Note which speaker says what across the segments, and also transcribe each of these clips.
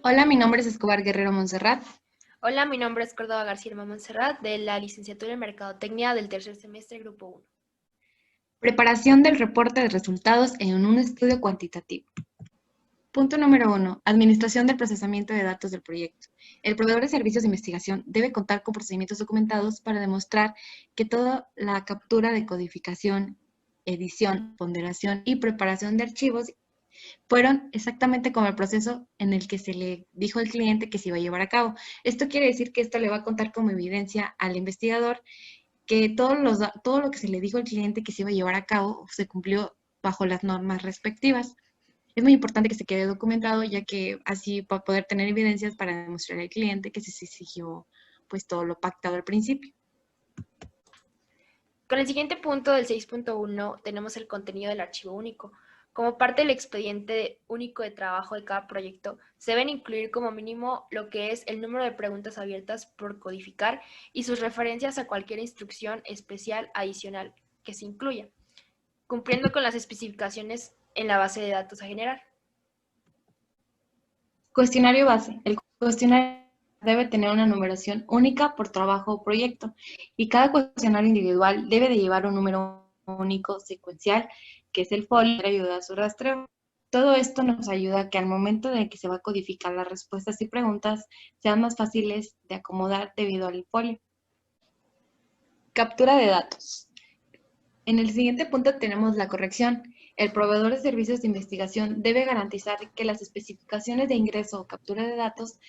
Speaker 1: Hola, mi nombre es Escobar Guerrero Montserrat.
Speaker 2: Hola, mi nombre es Córdoba García Montserrat, de la licenciatura en Mercadotecnia del tercer semestre, Grupo 1.
Speaker 1: Preparación del reporte de resultados en un estudio cuantitativo. Punto número 1. Administración del procesamiento de datos del proyecto. El proveedor de servicios de investigación debe contar con procedimientos documentados para demostrar que toda la captura de codificación, edición, ponderación y preparación de archivos fueron exactamente como el proceso en el que se le dijo al cliente que se iba a llevar a cabo. Esto quiere decir que esto le va a contar como evidencia al investigador que todo lo que se le dijo al cliente que se iba a llevar a cabo se cumplió bajo las normas respectivas. Es muy importante que se quede documentado, ya que así va a poder tener evidencias para demostrar al cliente que se siguió pues todo lo pactado al principio.
Speaker 2: Con el siguiente punto del 6.1 tenemos el contenido del archivo único. Como parte del expediente único de trabajo de cada proyecto, se deben incluir como mínimo lo que es el número de preguntas abiertas por codificar y sus referencias a cualquier instrucción especial adicional que se incluya, cumpliendo con las especificaciones en la base de datos a generar.
Speaker 1: Cuestionario base. El cuestionario debe tener una numeración única por trabajo o proyecto y cada cuestionario individual debe de llevar un número único secuencial, que es el folio, que ayuda a su rastreo. Todo esto nos ayuda a que al momento de que se va a codificar las respuestas y preguntas sean más fáciles de acomodar debido al folio. Captura de datos. En el siguiente punto tenemos la corrección. El proveedor de servicios de investigación debe garantizar que las especificaciones de ingreso o captura de datos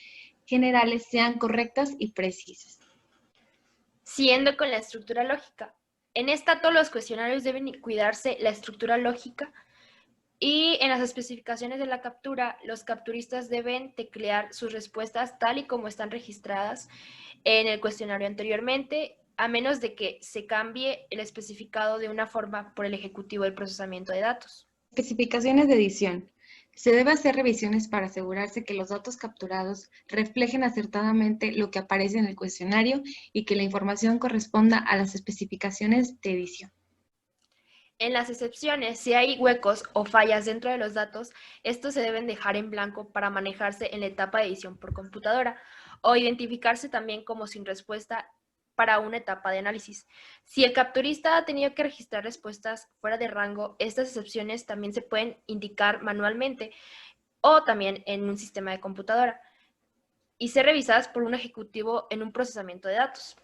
Speaker 1: generales sean correctas y precisas.
Speaker 2: Siguiendo con la estructura lógica. En esta, todos los cuestionarios deben cuidarse la estructura lógica y en las especificaciones de la captura, los capturistas deben teclear sus respuestas tal y como están registradas en el cuestionario anteriormente, a menos de que se cambie el especificado de una forma por el ejecutivo del procesamiento de datos.
Speaker 1: Especificaciones de edición. Se debe hacer revisiones para asegurarse que los datos capturados reflejen acertadamente lo que aparece en el cuestionario y que la información corresponda a las especificaciones de edición.
Speaker 2: En las excepciones, si hay huecos o fallas dentro de los datos, estos se deben dejar en blanco para manejarse en la etapa de edición por computadora o identificarse también como sin respuesta para una etapa de análisis. Si el capturista ha tenido que registrar respuestas fuera de rango, estas excepciones también se pueden indicar manualmente o también en un sistema de computadora y ser revisadas por un ejecutivo en un procesamiento de datos.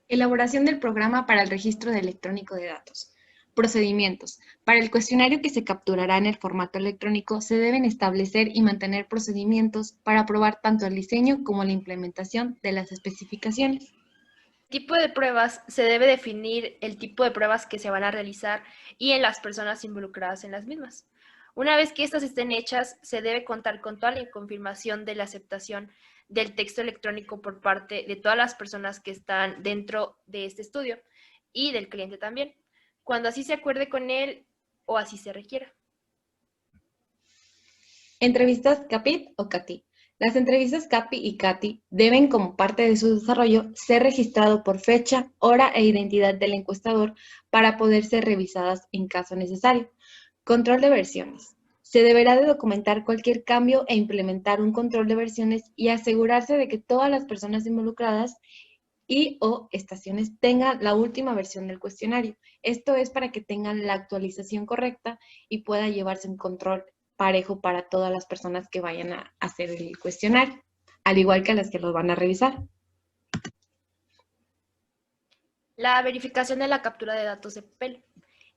Speaker 1: Elaboración del programa para el registro electrónico de datos. Procedimientos. Para el cuestionario que se capturará en el formato electrónico, se deben establecer y mantener procedimientos para aprobar tanto el diseño como la implementación de las especificaciones.
Speaker 2: Tipo de pruebas, se debe definir el tipo de pruebas que se van a realizar y en las personas involucradas en las mismas. Una vez que estas estén hechas, se debe contar con toda la confirmación de la aceptación del texto electrónico por parte de todas las personas que están dentro de este estudio y del cliente también, cuando así se acuerde con él o así se requiera.
Speaker 1: Entrevistas CAPIT o CATI. Las entrevistas CAPI y CATI deben, como parte de su desarrollo, ser registrado por fecha, hora e identidad del encuestador para poder ser revisadas en caso necesario. Control de versiones. Se deberá de documentar cualquier cambio e implementar un control de versiones y asegurarse de que todas las personas involucradas y o estaciones tengan la última versión del cuestionario. Esto es para que tengan la actualización correcta y pueda llevarse un control parejo para todas las personas que vayan a hacer el cuestionario, al igual que a las que los van a revisar.
Speaker 2: La verificación de la captura de datos de papel.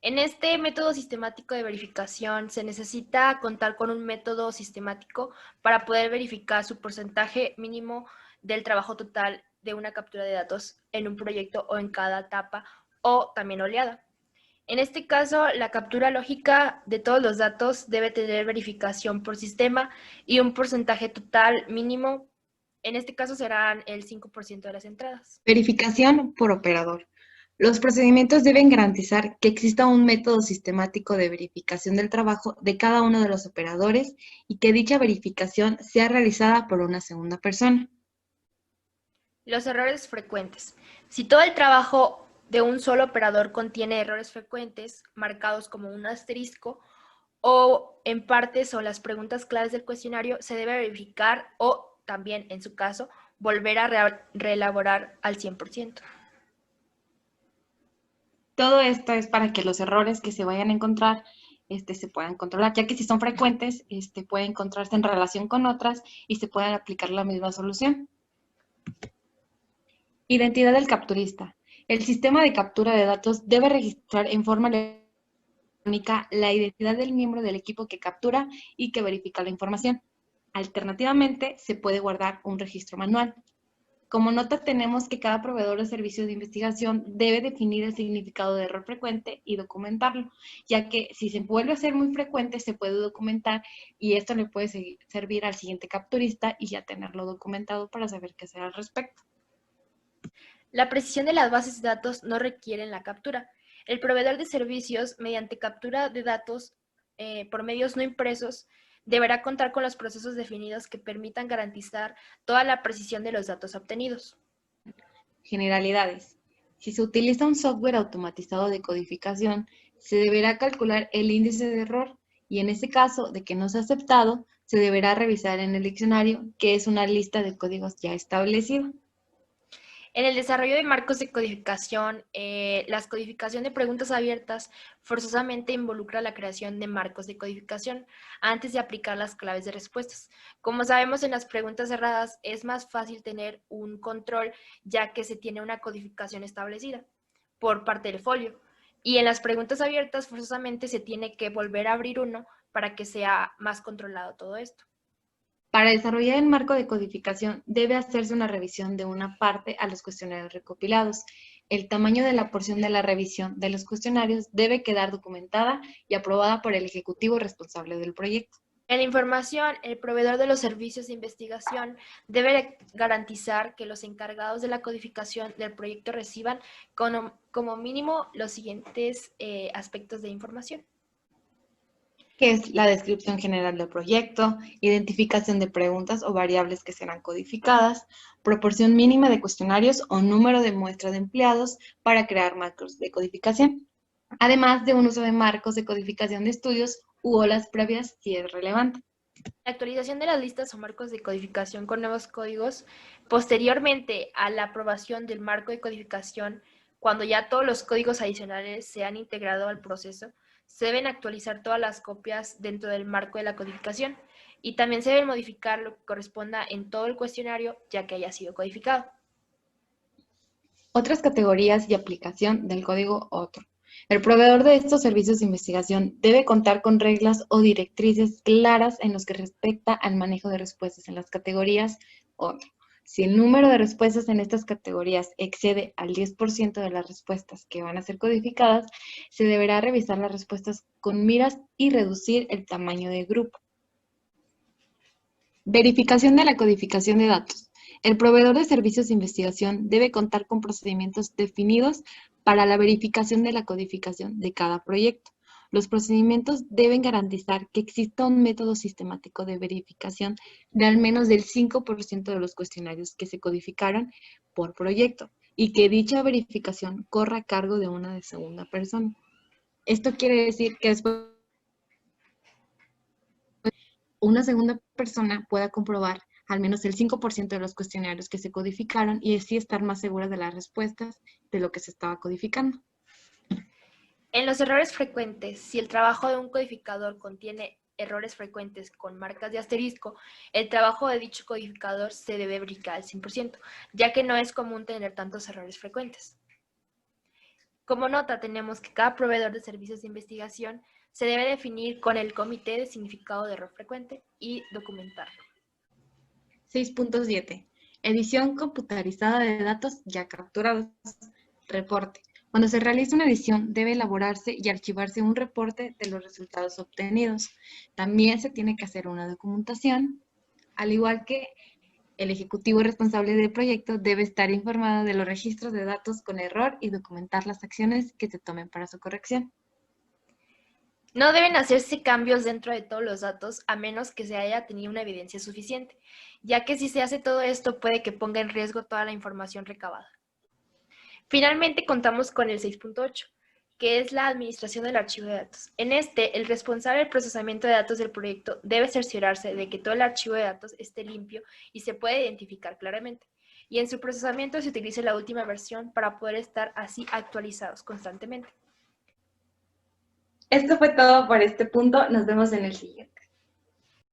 Speaker 2: En este método sistemático de verificación se necesita contar con un método sistemático para poder verificar su porcentaje mínimo del trabajo total de una captura de datos en un proyecto o en cada etapa o también oleada. En este caso, la captura lógica de todos los datos debe tener verificación por sistema y un porcentaje total mínimo. En este caso serán el 5% de las entradas.
Speaker 1: Verificación por operador. Los procedimientos deben garantizar que exista un método sistemático de verificación del trabajo de cada uno de los operadores y que dicha verificación sea realizada por una segunda persona.
Speaker 2: Los errores frecuentes. Si todo el trabajo de un solo operador contiene errores frecuentes, marcados como un asterisco, o en partes o las preguntas claves del cuestionario se debe verificar o también, en su caso, volver a reelaborar al 100%.
Speaker 1: Todo esto es para que los errores que se vayan a encontrar se puedan controlar, ya que si son frecuentes, pueden encontrarse en relación con otras y se pueden aplicar la misma solución. Identidad del capturista. El sistema de captura de datos debe registrar en forma electrónica la identidad del miembro del equipo que captura y que verifica la información. Alternativamente, se puede guardar un registro manual. Como nota tenemos que cada proveedor de servicios de investigación debe definir el significado de error frecuente y documentarlo, ya que si se vuelve a ser muy frecuente se puede documentar y esto le puede servir al siguiente capturista y ya tenerlo documentado para saber qué hacer al respecto.
Speaker 2: La precisión de las bases de datos no requiere la captura. El proveedor de servicios, mediante captura de datos por medios no impresos, deberá contar con los procesos definidos que permitan garantizar toda la precisión de los datos obtenidos.
Speaker 1: Generalidades. Si se utiliza un software automatizado de codificación, se deberá calcular el índice de error y en ese caso de que no sea aceptado, se deberá revisar en el diccionario, que es una lista de códigos ya establecida.
Speaker 2: En el desarrollo de marcos de codificación, la codificación de preguntas abiertas forzosamente involucra la creación de marcos de codificación antes de aplicar las claves de respuestas. Como sabemos, en las preguntas cerradas es más fácil tener un control ya que se tiene una codificación establecida por parte del folio. Y en las preguntas abiertas forzosamente se tiene que volver a abrir uno para que sea más controlado todo esto.
Speaker 1: Para desarrollar el marco de codificación debe hacerse una revisión de una parte a los cuestionarios recopilados. El tamaño de la porción de la revisión de los cuestionarios debe quedar documentada y aprobada por el ejecutivo responsable del proyecto.
Speaker 2: En la información, el proveedor de los servicios de investigación debe garantizar que los encargados de la codificación del proyecto reciban como mínimo los siguientes aspectos de información.
Speaker 1: Que es la descripción general del proyecto, identificación de preguntas o variables que serán codificadas, proporción mínima de cuestionarios o número de muestras de empleados para crear marcos de codificación, además de un uso de marcos de codificación de estudios u olas previas si es relevante.
Speaker 2: La actualización de las listas o marcos de codificación con nuevos códigos, posteriormente a la aprobación del marco de codificación, cuando ya todos los códigos adicionales se han integrado al proceso, se deben actualizar todas las copias dentro del marco de la codificación y también se debe modificar lo que corresponda en todo el cuestionario ya que haya sido codificado.
Speaker 1: Otras categorías y aplicación del código otro. El proveedor de estos servicios de investigación debe contar con reglas o directrices claras en los que respecta al manejo de respuestas en las categorías otro. Si el número de respuestas en estas categorías excede al 10% de las respuestas que van a ser codificadas, se deberá revisar las respuestas con miras y reducir el tamaño de grupo. Verificación de la codificación de datos. El proveedor de servicios de investigación debe contar con procedimientos definidos para la verificación de la codificación de cada proyecto. Los procedimientos deben garantizar que exista un método sistemático de verificación de al menos del 5% de los cuestionarios que se codificaron por proyecto y que dicha verificación corra a cargo de una segunda persona. Esto quiere decir que después una segunda persona pueda comprobar al menos el 5% de los cuestionarios que se codificaron y así estar más segura de las respuestas de lo que se estaba codificando.
Speaker 2: En los errores frecuentes, si el trabajo de un codificador contiene errores frecuentes con marcas de asterisco, el trabajo de dicho codificador se debe verificar al 100%, ya que no es común tener tantos errores frecuentes. Como nota, tenemos que cada proveedor de servicios de investigación se debe definir con el comité de significado de error frecuente y documentarlo.
Speaker 1: 6.7. Edición computarizada de datos ya capturados. Reporte. Cuando se realiza una edición, debe elaborarse y archivarse un reporte de los resultados obtenidos. También se tiene que hacer una documentación, al igual que el ejecutivo responsable del proyecto debe estar informado de los registros de datos con error y documentar las acciones que se tomen para su corrección.
Speaker 2: No deben hacerse cambios dentro de todos los datos a menos que se haya tenido una evidencia suficiente, ya que si se hace todo esto puede que ponga en riesgo toda la información recabada. Finalmente contamos con el 6.8, que es la administración del archivo de datos. En este, el responsable del procesamiento de datos del proyecto debe cerciorarse de que todo el archivo de datos esté limpio y se pueda identificar claramente. Y en su procesamiento se utilice la última versión para poder estar así actualizados constantemente.
Speaker 1: Esto fue todo por este punto. Nos vemos en el siguiente.